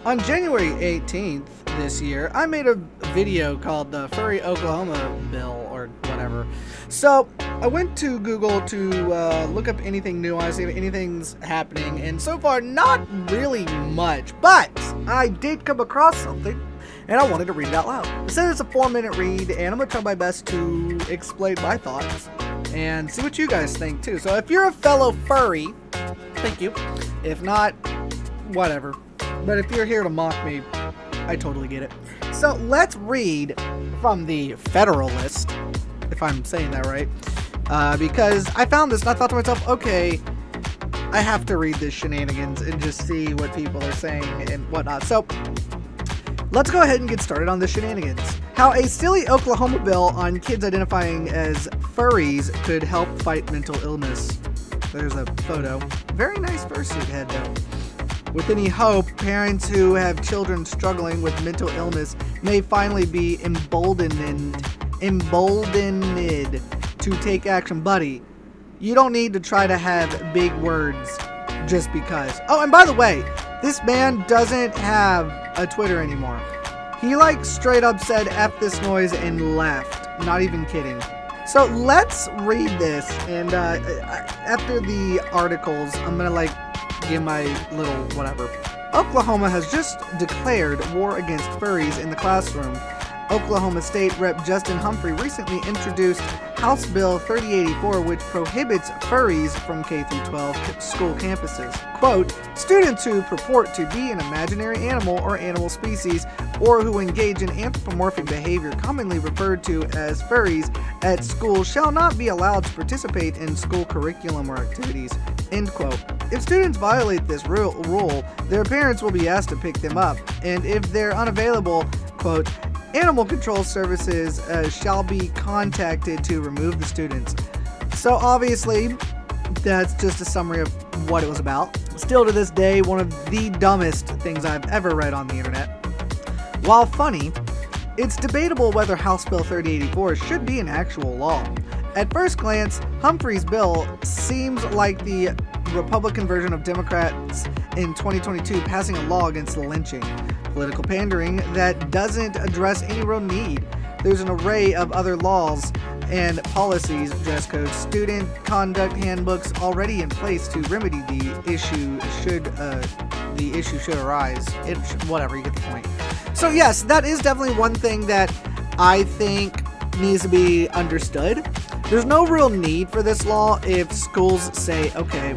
On January 18th this year, I made a video called the FURRY Oklahoma bill or whatever. So I went to Google to look up anything new, I see if anything's happening, and so far not really much, but I did come across something and I wanted to read it out loud. It says it's a 4-minute read, and I'm going to try my best to explain my thoughts and see what you guys think too. So if you're a fellow furry, thank you. If not, whatever. But if you're here to mock me, I totally get it. So let's read from the Federlist, if I'm saying that right, because I found this and I thought to myself, okay, I have to read this shenanigans and just see what people are saying and whatnot. So let's go ahead and get started on the shenanigans. How a silly Oklahoma bill on kids identifying as furries could help fight mental illness. There's a photo. Very nice fursuit head though. With any hope, parents who have children struggling with mental illness may finally be emboldened to take action. Buddy, you don't need to try to have big words just because. Oh, and by the way, this man doesn't have a Twitter anymore. He straight up said F this noise and left. Not even kidding. So let's read this, and after the articles, I'm gonna give my little whatever. Oklahoma has just declared war against furries in the classroom. Oklahoma State Rep. Justin Humphrey recently introduced House Bill 3084, which prohibits furries from K-12 school campuses. Quote, students who purport to be an imaginary animal or animal species, or who engage in anthropomorphic behavior commonly referred to as furries at school shall not be allowed to participate in school curriculum or activities. End quote. If students violate this rule, their parents will be asked to pick them up, and if they're unavailable, quote, Animal Control Services shall be contacted to remove the students. So obviously, that's just a summary of what it was about. Still to this day, one of the dumbest things I've ever read on the internet. While funny, it's debatable whether House Bill 3084 should be an actual law. At first glance, Humphrey's bill seems like the Republican version of Democrats in 2022 passing a law against lynching. Political pandering that doesn't address any real need. There's an array of other laws and policies, dress codes, student conduct handbooks already in place to remedy the issue should arise. Whatever, you get the point. So yes, that is definitely one thing that I think needs to be understood. There's no real need for this law if schools say, okay,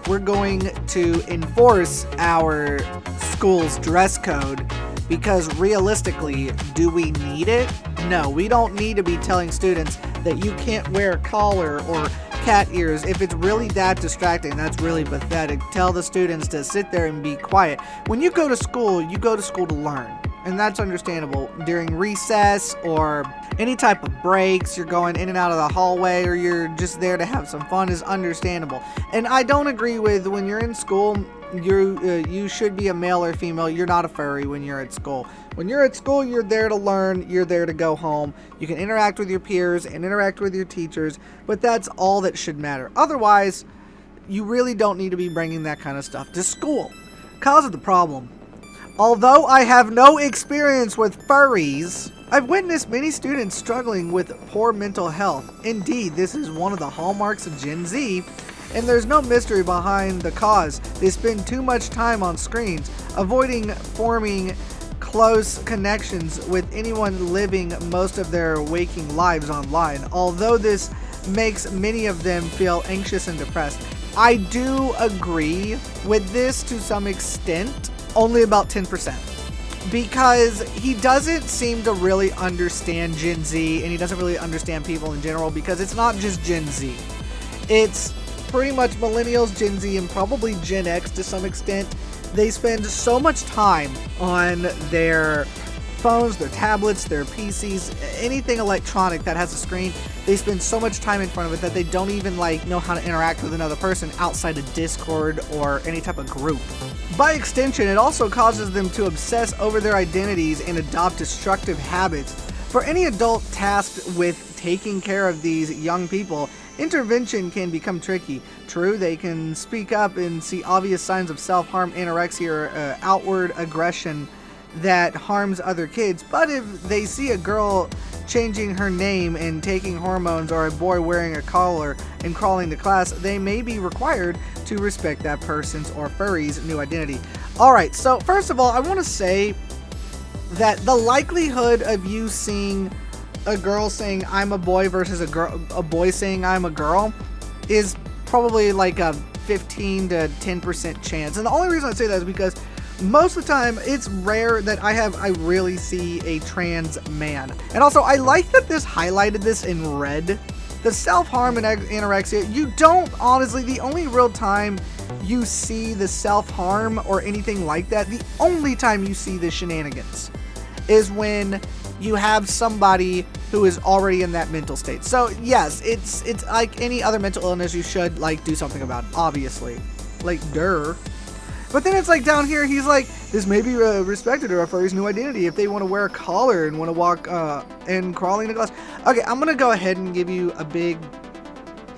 we're going to enforce our school's dress code, because realistically, do we need it? No, we don't need to be telling students that you can't wear a collar or cat ears. If it's really that distracting, that's really pathetic. Tell the students to sit there and be quiet. When you go to school to learn. And that's understandable. During recess or any type of breaks, you're going in and out of the hallway, or you're just there to have some fun, is understandable. And I don't agree with when you're in school, you should be a male or female. You're not a furry when you're at school. When you're at school, you're there to learn. You're there to go home. You can interact with your peers and interact with your teachers, but that's all that should matter. Otherwise, you really don't need to be bringing that kind of stuff to school. Cause of the problem. Although I have no experience with furries, I've witnessed many students struggling with poor mental health. Indeed, this is one of the hallmarks of Gen Z, and there's no mystery behind the cause. They spend too much time on screens, avoiding forming close connections with anyone, living most of their waking lives online. Although this makes many of them feel anxious and depressed, I do agree with this to some extent. Only about 10%, because he doesn't seem to really understand Gen Z, and he doesn't really understand people in general, because it's not just Gen Z. It's pretty much millennials, Gen Z, and probably Gen X to some extent. They spend so much time on their phones, their tablets, their PCs, anything electronic that has a screen. They spend so much time in front of it that they don't even know how to interact with another person outside of Discord or any type of group. By extension, it also causes them to obsess over their identities and adopt destructive habits. For any adult tasked with taking care of these young people, intervention can become tricky. True, they can speak up and see obvious signs of self-harm, anorexia, or outward aggression that harms other kids, but if they see a girl changing her name and taking hormones, or a boy wearing a collar and crawling to class, they may be required to respect that person's or furry's new identity. Alright, so first of all, I want to say that the likelihood of you seeing a girl saying I'm a boy versus a boy saying I'm a girl is probably like a 15 to 10% chance. And the only reason I say that is because most of the time it's rare that I really see a trans man. And also, I like that this highlighted this in red. The self-harm and anorexia, you don't, honestly, the only real time you see the self-harm or anything like that, the only time you see the shenanigans is when you have somebody who is already in that mental state. So yes, it's like any other mental illness, you should like do something about it, obviously. Like, duh. But then it's like down here, he's like, this may be respected or a furry's new identity if they want to wear a collar and want to walk and crawling to class. Okay, I'm going to go ahead and give you a big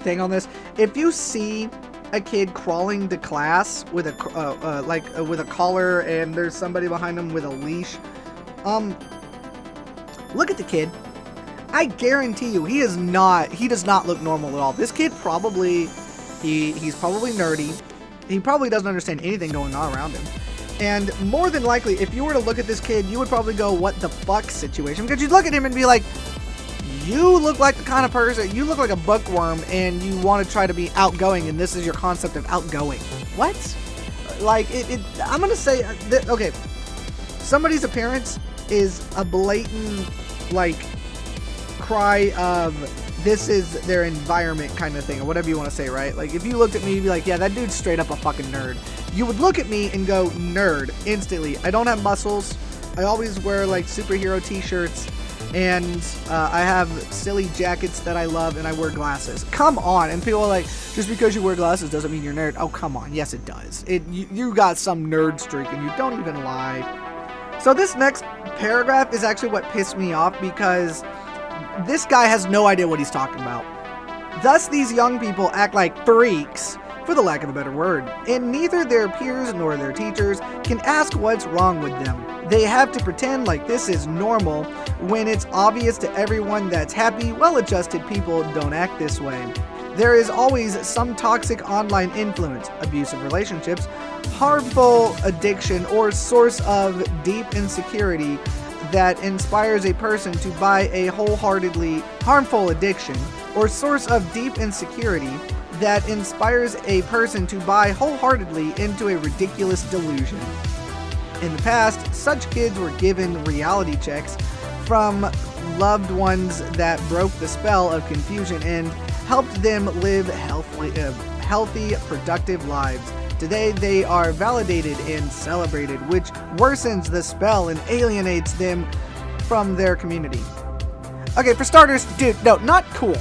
thing on this. If you see a kid crawling to class with a with a collar and there's somebody behind them with a leash, look at the kid. I guarantee you, he does not look normal at all. This kid probably, he's probably nerdy. He probably doesn't understand anything going on around him. And more than likely, if you were to look at this kid, you would probably go, what the fuck situation? Because you'd look at him and be like, you look like the kind of person, you look like a bookworm and you want to try to be outgoing, and this is your concept of outgoing. What? Like, I'm going to say, okay, somebody's appearance is a blatant, like, cry of this is their environment kind of thing, or whatever you want to say, right? Like, if you looked at me, you'd be like, yeah, that dude's straight up a fucking nerd. You would look at me and go, nerd, instantly. I don't have muscles. I always wear, like, superhero t-shirts, and I have silly jackets that I love, and I wear glasses. Come on. And people are like, just because you wear glasses doesn't mean you're a nerd. Oh, come on. Yes, it does. You got some nerd streak, and you don't even lie. So this next paragraph is actually what pissed me off, because this guy has no idea what he's talking about. Thus, these young people act like freaks, for the lack of a better word, and neither their peers nor their teachers can ask what's wrong with them. They have to pretend like this is normal when it's obvious to everyone that's happy, well-adjusted people don't act this way. There is always some toxic online influence, abusive relationships, harmful addiction, or source of deep insecurity that inspires a person to buy a harmful addiction or source of deep insecurity that inspires a person to buy wholeheartedly into a ridiculous delusion. In the past, such kids were given reality checks from loved ones that broke the spell of confusion and helped them live healthy, productive lives. Today, they are validated and celebrated, which worsens the spell and alienates them from their community. Okay, for starters, dude, no, not cool.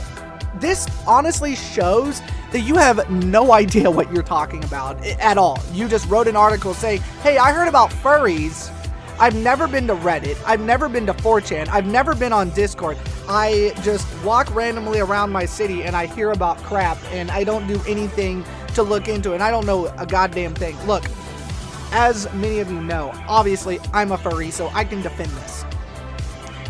This honestly shows that you have no idea what you're talking about at all. You just wrote an article saying, hey, I heard about furries. I've never been to Reddit. I've never been to 4chan. I've never been on Discord. I just walk randomly around my city and I hear about crap and I don't do anything to look into it. And I don't know a goddamn thing. Look, as many of you know, obviously I'm a furry, so I can defend this.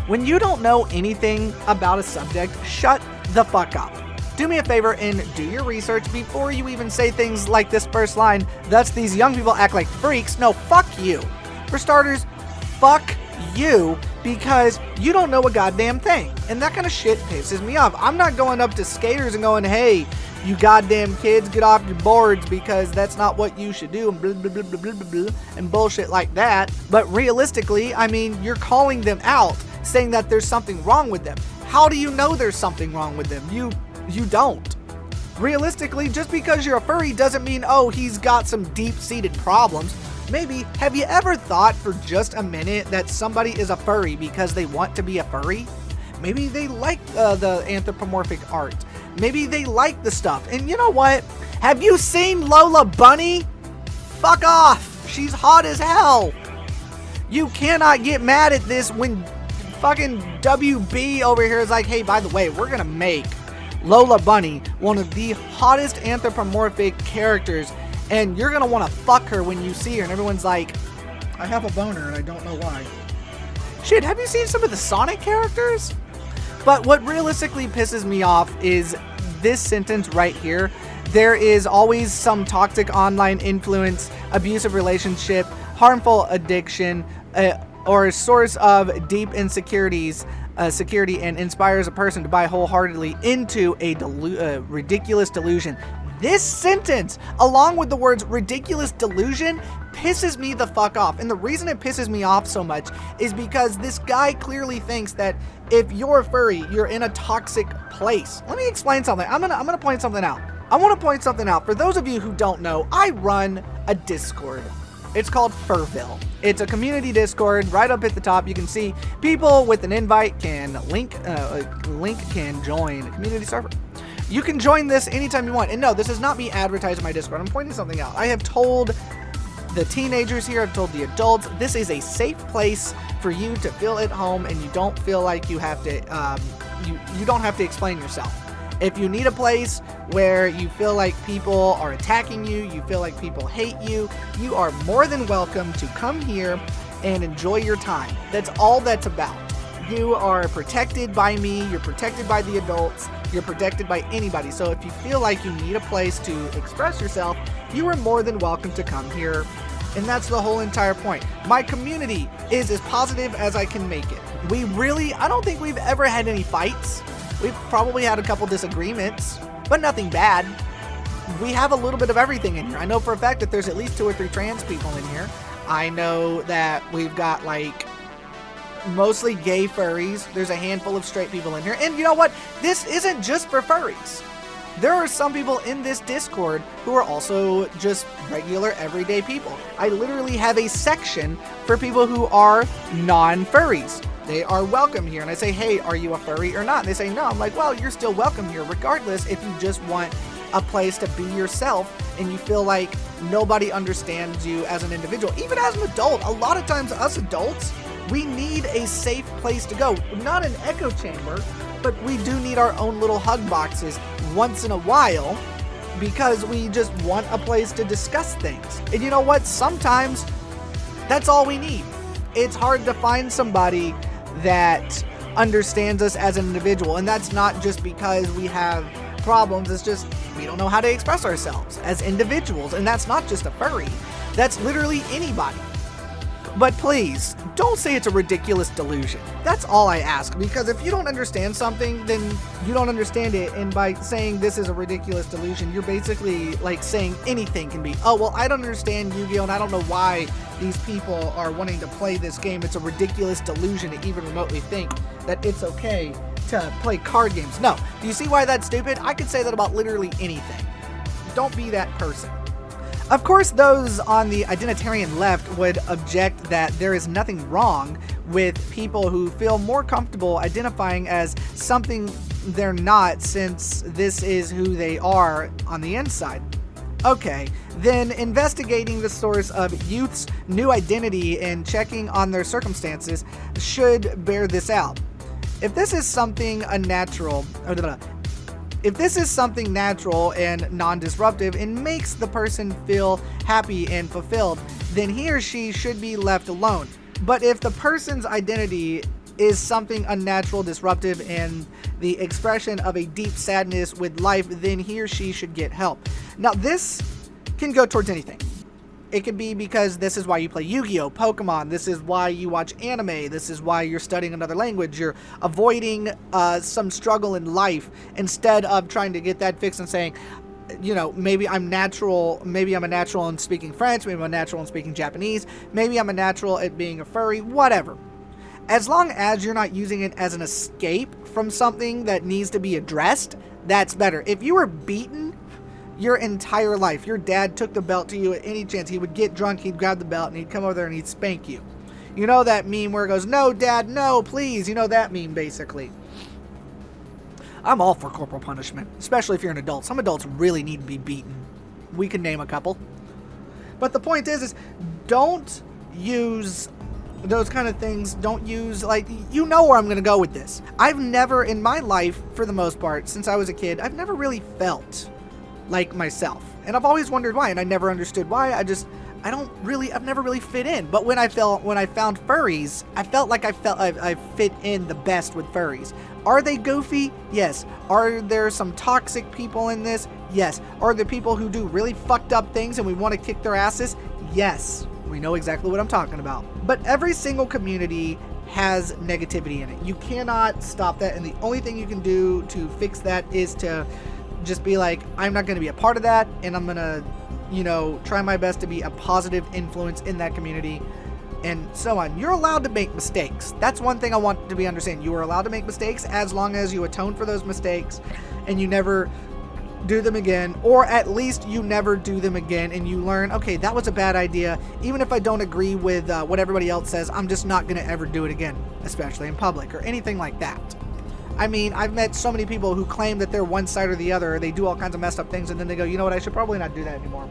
When you don't know anything about a subject, shut the fuck up. Do me a favor and do your research before you even say things like this first line, thus these young people act like freaks. No, fuck you. For starters, fuck you, because you don't know a goddamn thing. And that kind of shit pisses me off. I'm not going up to skaters and going, hey, you goddamn kids, get off your boards, because that's not what you should do, and blah, blah, blah, blah, blah, blah, and bullshit like that. But realistically, I mean, you're calling them out, saying that there's something wrong with them. How do you know there's something wrong with them? You don't. Realistically, just because you're a furry doesn't mean, oh, he's got some deep-seated problems. Maybe, have you ever thought for just a minute that somebody is a furry because they want to be a furry? Maybe they like the anthropomorphic art. Maybe they like the stuff. And you know what? Have you seen Lola Bunny? Fuck off. She's hot as hell. You cannot get mad at this when fucking WB over here is like, hey, by the way, we're gonna make Lola Bunny one of the hottest anthropomorphic characters, and you're gonna want to fuck her when you see her. And everyone's like, I have a boner and I don't know why. Shit, have you seen some of the Sonic characters? But what realistically pisses me off is this sentence right here. There is always some toxic online influence, abusive relationship, harmful addiction, or a source of deep insecurities, security, and inspires a person to buy wholeheartedly into a ridiculous delusion. This sentence, along with the words ridiculous delusion, pisses me the fuck off. And the reason it pisses me off so much is because this guy clearly thinks that if you're a furry, you're in a toxic place. Let me explain something. I'm gonna point something out. I want to point something out. For those of you who don't know, I run a Discord. It's called Furville. It's a community Discord. Right up at the top, you can see people with an invite can link can join a community server. You can join this anytime you want. And no, this is not me advertising my Discord. I'm pointing something out. I have told the teenagers here, I've told the adults, this is a safe place for you to feel at home, and you don't feel like you have to, you don't have to explain yourself. If you need a place where you feel like people are attacking you, you feel like people hate you, you are more than welcome to come here and enjoy your time. That's all that's about. You are protected by me, you're protected by the adults, you're protected by anybody. So if you feel like you need a place to express yourself, you are more than welcome to come here. And that's the whole entire point. My community is as positive as I can make it. I don't think we've ever had any fights. We've probably had a couple disagreements, but nothing bad. We have a little bit of everything in here. I know for a fact that there's at least 2 or 3 trans people in here. I know that we've got like mostly gay furries. There's a handful of straight people in here. And you know what? This isn't just for furries. There are some people in this Discord who are also just regular everyday people. I literally have a section for people who are non-furries. They are welcome here. And I say, hey, are you a furry or not? And they say, no. I'm like, well, you're still welcome here regardless if you just want a place to be yourself and you feel like nobody understands you as an individual. Even as an adult, a lot of times us adults, we need a safe place to go. Not an echo chamber, but we do need our own little hug boxes once in a while because we just want a place to discuss things. And you know what? Sometimes that's all we need. It's hard to find somebody that understands us as an individual, and that's not just because we have problems, it's just we don't know how to express ourselves as individuals. And that's not just a furry, that's literally anybody. But please, don't say it's a ridiculous delusion. That's all I ask, because if you don't understand something, then you don't understand it, and by saying this is a ridiculous delusion, you're basically like saying anything can be, oh, well, I don't understand Yu-Gi-Oh! And I don't know why these people are wanting to play this game. It's a ridiculous delusion to even remotely think that it's okay to play card games. No. Do you see why that's stupid? I could say that about literally anything. Don't be that person. Of course, those on the identitarian left would object that there is nothing wrong with people who feel more comfortable identifying as something they're not, since this is who they are on the inside. Okay, then investigating the source of youth's new identity and checking on their circumstances should bear this out. If this is something natural and non-disruptive and makes the person feel happy and fulfilled, then he or she should be left alone. But if the person's identity is something unnatural, disruptive, and the expression of a deep sadness with life, then he or she should get help. Now, this can go towards anything. It could be because this is why you play Yu-Gi-Oh!, Pokemon, this is why you watch anime, this is why you're studying another language, you're avoiding some struggle in life instead of trying to get that fixed and saying, you know, maybe I'm a natural in speaking French, maybe I'm a natural in speaking Japanese, maybe I'm a natural at being a furry, whatever. As long as you're not using it as an escape from something that needs to be addressed, that's better. If you were beaten your entire life, your dad took the belt to you at any chance, he would get drunk, he'd grab the belt, and he'd come over there and he'd spank you. You know that meme where it goes, no, Dad, no, please. You know that meme, basically. I'm all for corporal punishment, especially if you're an adult. Some adults really need to be beaten. We can name a couple. But the point is don't use those kind of things. Don't use, like, you know where I'm going to go with this. I've never in my life, for the most part, since I was a kid, I've never really felt like myself. And I've always wondered why, and I never understood why. I've never really fit in. But when I found furries, I felt like I fit in the best with furries. Are they goofy? Yes. Are there some toxic people in this? Yes. Are there people who do really fucked up things and we want to kick their asses? Yes. We know exactly what I'm talking about. But every single community has negativity in it. You cannot stop that, and the only thing you can do to fix that is to just be like, I'm not going to be a part of that, and I'm going to, try my best to be a positive influence in that community, and so on. You're allowed to make mistakes. That's one thing I want to be understand. You are allowed to make mistakes as long as you atone for those mistakes and you never do them again, or at least you never do them again and you learn, okay, that was a bad idea. Even if I don't agree with what everybody else says, I'm just not going to ever do it again, especially in public or anything like that. I mean, I've met so many people who claim that they're one side or the other, or they do all kinds of messed up things, and then they go, you know what, I should probably not do that anymore,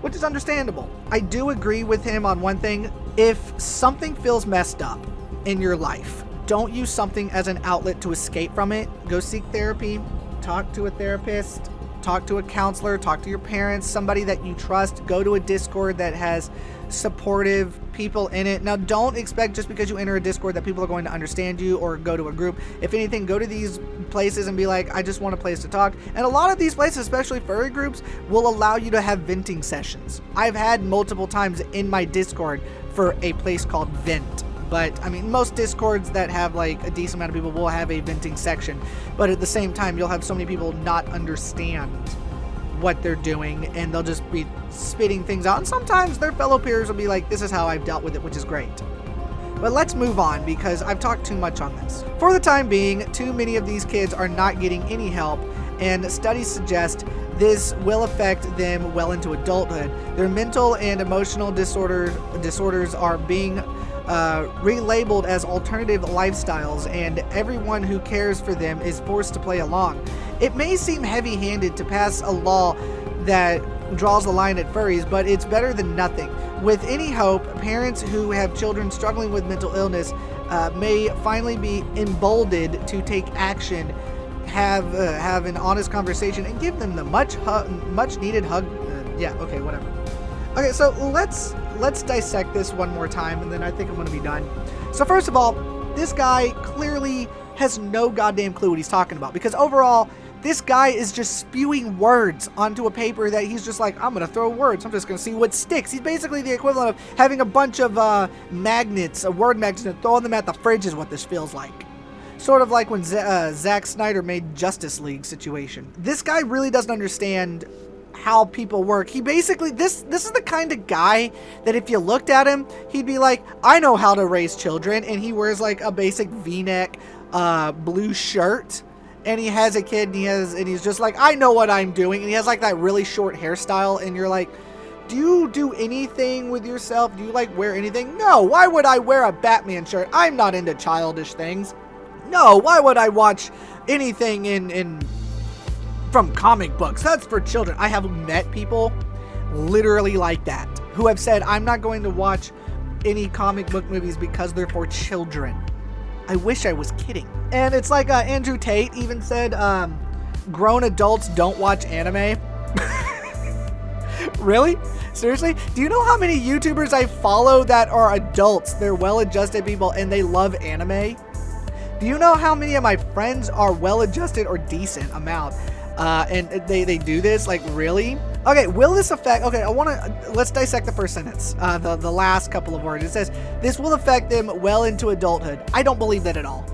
which is understandable. I do agree with him on one thing. If something feels messed up in your life, don't use something as an outlet to escape from it. Go seek therapy, talk to a therapist, talk to a counselor, talk to your parents, somebody that you trust. Go to a Discord that has supportive people in it. Now, don't expect just because you enter a Discord that people are going to understand you, or go to a group. If anything, go to these places and be like, I just want a place to talk. And a lot of these places, especially furry groups, will allow you to have venting sessions. I've had multiple times in my Discord for a place called Vent. But, I mean, most Discords that have, like, a decent amount of people will have a venting section. But at the same time, you'll have so many people not understand what they're doing, and they'll just be spitting things out. And sometimes their fellow peers will be like, this is how I've dealt with it, which is great. But let's move on, because I've talked too much on this. For the time being, too many of these kids are not getting any help, and studies suggest this will affect them well into adulthood. Their mental and emotional disorders are being relabeled as alternative lifestyles, and everyone who cares for them is forced to play along. It may seem heavy-handed to pass a law that draws the line at furries, but it's better than nothing. With any hope, parents who have children struggling with mental illness may finally be emboldened to take action, have an honest conversation, and give them the much needed hug. Okay, whatever. Okay, so let's dissect this one more time, and then I think I'm going to be done. So first of all, this guy clearly has no goddamn clue what he's talking about, because overall, this guy is just spewing words onto a paper that he's just like, I'm going to throw words. I'm just going to see what sticks. He's basically the equivalent of having a bunch of magnets, word magnets, and throwing them at the fridge is what this feels like. Sort of like when Zack Snyder made Justice League situation. This guy really doesn't understand how people work. He basically, this is the kind of guy that if you looked at him, he'd be like, I know how to raise children, and he wears like a basic V-neck blue shirt, and he has a kid, and he's just like, I know what I'm doing, and he has like that really short hairstyle, and you're like, do you do anything with yourself? Do you like wear anything? No. Why would I wear a Batman shirt? I'm not into childish things. No. Why would I watch anything in from comic books? That's for children. I have met people literally like that who have said, I'm not going to watch any comic book movies because they're for children. I wish I was kidding. And it's like Andrew Tate even said, grown adults don't watch anime. Really? Seriously? Do you know how many YouTubers I follow that are adults? They're well-adjusted people and they love anime. Do you know how many of my friends are well-adjusted or decent amount? And they do this? Like, really? Okay, will this affect... Okay, let's dissect the first sentence. The last couple of words. It says, this will affect them well into adulthood. I don't believe that at all.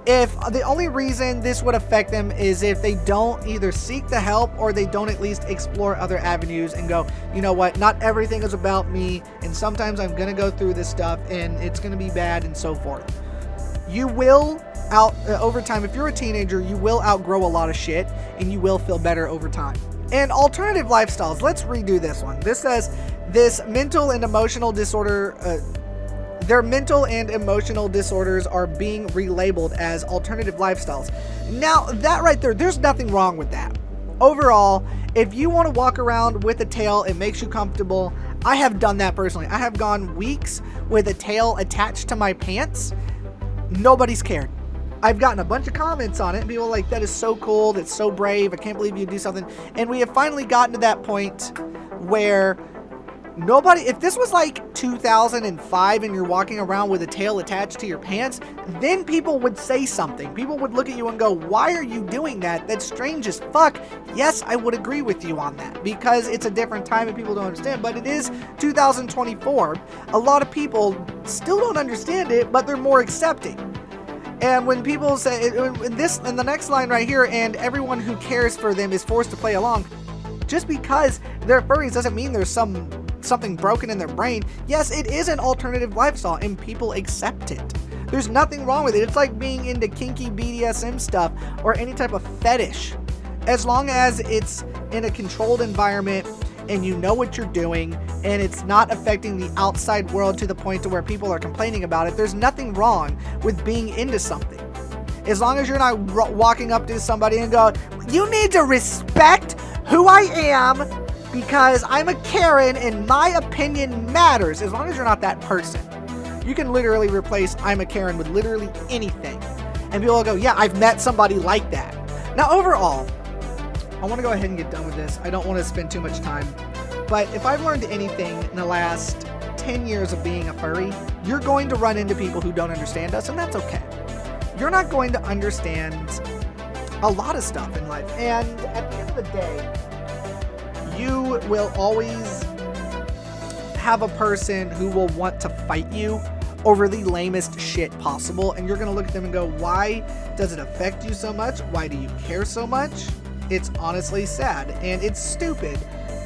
If the only reason this would affect them is if they don't either seek the help or they don't at least explore other avenues and go, you know what, not everything is about me, and sometimes I'm going to go through this stuff and it's going to be bad and so forth. You will over time, if you're a teenager, you will outgrow a lot of shit and you will feel better over time. And alternative lifestyles, let's redo this one. This says this mental and emotional disorder, their mental and emotional disorders are being relabeled as alternative lifestyles. Now, that right there, there's nothing wrong with that. Overall, if you want to walk around with a tail, it makes you comfortable. I have done that personally. I have gone weeks with a tail attached to my pants. Nobody's cared. I've gotten a bunch of comments on it, and people are like, that is so cool, that's so brave, I can't believe you do something. And we have finally gotten to that point where nobody, if this was like 2005 and you're walking around with a tail attached to your pants, then people would say something. People would look at you and go, why are you doing that? That's strange as fuck. Yes, I would agree with you on that, because it's a different time and people don't understand, but it is 2024. A lot of people still don't understand it, but they're more accepting. And when people say, in the next line right here, and everyone who cares for them is forced to play along, just because they're furries doesn't mean there's something broken in their brain. Yes, it is an alternative lifestyle, and people accept it. There's nothing wrong with it. It's like being into kinky BDSM stuff or any type of fetish. As long as it's in a controlled environment and you know what you're doing and it's not affecting the outside world to the point to where people are complaining about it, there's nothing wrong with being into something. As long as you're not walking up to somebody and go, you need to respect who I am because I'm a Karen and my opinion matters. As long as you're not that person. You can literally replace I'm a Karen with literally anything. And people will go, yeah, I've met somebody like that. Now overall, I want to go ahead and get done with this. I don't want to spend too much time. But if I've learned anything in the last 10 years of being a furry, you're going to run into people who don't understand us, and that's okay. You're not going to understand a lot of stuff in life. And at the end of the day, you will always have a person who will want to fight you over the lamest shit possible. And you're going to look at them and go, why does it affect you so much? Why do you care so much? It's honestly sad and it's stupid.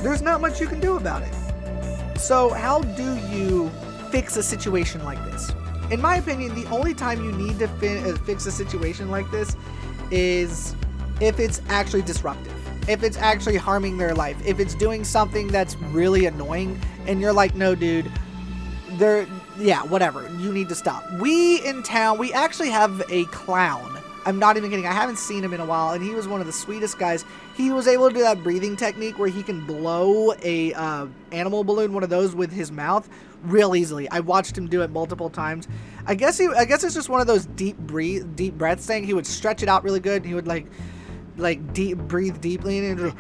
There's not much you can do about it. So how do you fix a situation like this? In my opinion, the only time you need to fix a situation like this is if it's actually disruptive. If it's actually harming their life. If it's doing something that's really annoying and you're like, no dude, yeah, whatever, you need to stop. We in town, we actually have a clown. I'm not even kidding. I haven't seen him in a while, and he was one of the sweetest guys. He was able to do that breathing technique where he can blow a animal balloon, one of those, with his mouth real easily. I watched him do it multiple times. I guess it's just one of those deep breaths thing. He would stretch it out really good, and he would like breathe deeply, and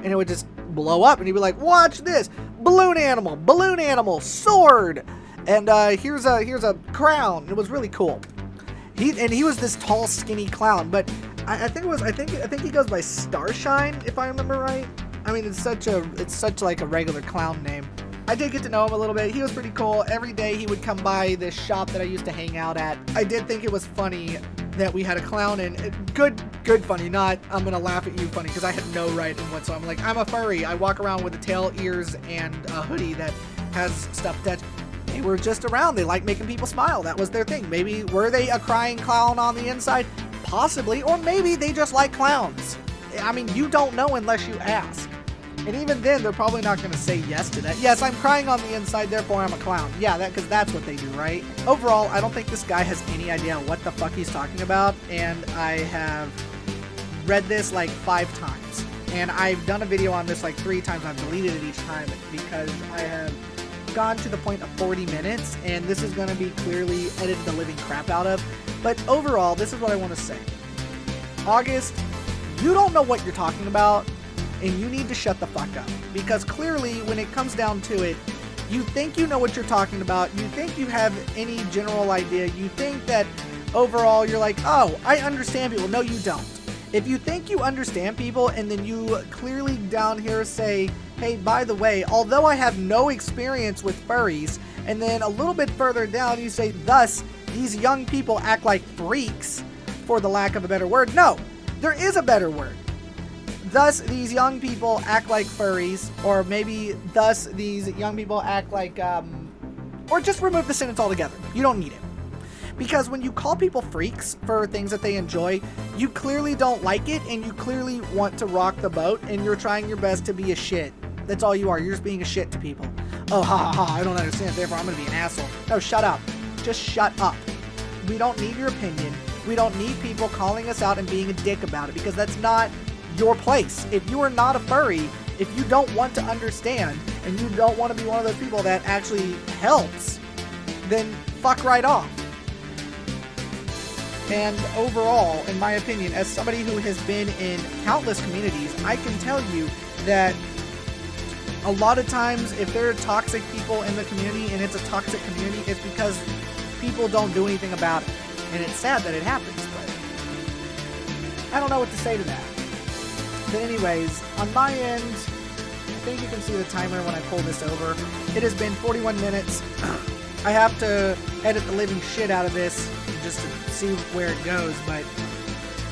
it would just blow up, and he'd be like, "Watch this, balloon animal, sword, and here's a crown." It was really cool. He was this tall, skinny clown, but I think he goes by Starshine, if I remember right. I mean, it's such like a regular clown name. I did get to know him a little bit. He was pretty cool. Every day he would come by this shop that I used to hang out at. I did think it was funny that we had a clown, and good funny, not I'm gonna laugh at you funny, because I had no right in what. So I'm like, I'm a furry. I walk around with a tail, ears, and a hoodie that has stuff attached. They were just around. They like making people smile. That was their thing. Maybe were they a crying clown on the inside? Possibly. Or maybe they just like clowns. I mean, you don't know unless you ask. And even then, they're probably not going to say yes to that. Yes, I'm crying on the inside, therefore I'm a clown. Yeah, because that's what they do, right? Overall, I don't think this guy has any idea what the fuck he's talking about. And I have read this like 5 times. And I've done a video on this like 3 times. I've deleted it each time because I have gone to the point of 40 minutes, and this is going to be clearly edited the living crap out of. But overall, this is what I want to say. August, you don't know what you're talking about, and you need to shut the fuck up. Because clearly, when it comes down to it, you think you know what you're talking about, you think you have any general idea, you think that overall you're like, oh, I understand people. No, you don't. If you think you understand people, and then you clearly down here say, hey, by the way, although I have no experience with furries, and then a little bit further down you say, thus, these young people act like freaks, for the lack of a better word. No, there is a better word. Thus, these young people act like furries, or maybe thus, these young people act like, or just remove the sentence altogether. You don't need it. Because when you call people freaks for things that they enjoy, you clearly don't like it, and you clearly want to rock the boat, and you're trying your best to be a shit. That's all you are. You're just being a shit to people. Oh, ha ha ha, I don't understand, therefore I'm going to be an asshole. No, shut up. Just shut up. We don't need your opinion. We don't need people calling us out and being a dick about it, because that's not your place. If you are not a furry, if you don't want to understand, and you don't want to be one of those people that actually helps, then fuck right off. And overall, in my opinion, as somebody who has been in countless communities, I can tell you that a lot of times if there are toxic people in the community and it's a toxic community, it's because people don't do anything about it. And it's sad that it happens, but I don't know what to say to that. But anyways, on my end, I think you can see the timer when I pull this over. It has been 41 minutes. I have to edit the living shit out of this just to see where it goes, but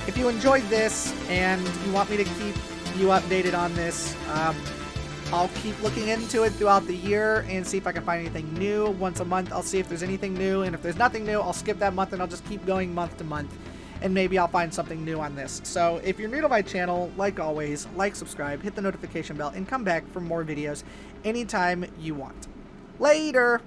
if you enjoyed this and you want me to keep you updated on this, I'll keep looking into it throughout the year and see if I can find anything new. Once a month, I'll see if there's anything new, and if there's nothing new, I'll skip that month and I'll just keep going month to month, and maybe I'll find something new on this. So if you're new to my channel, like always, like, subscribe, hit the notification bell, and come back for more videos anytime you want. Later!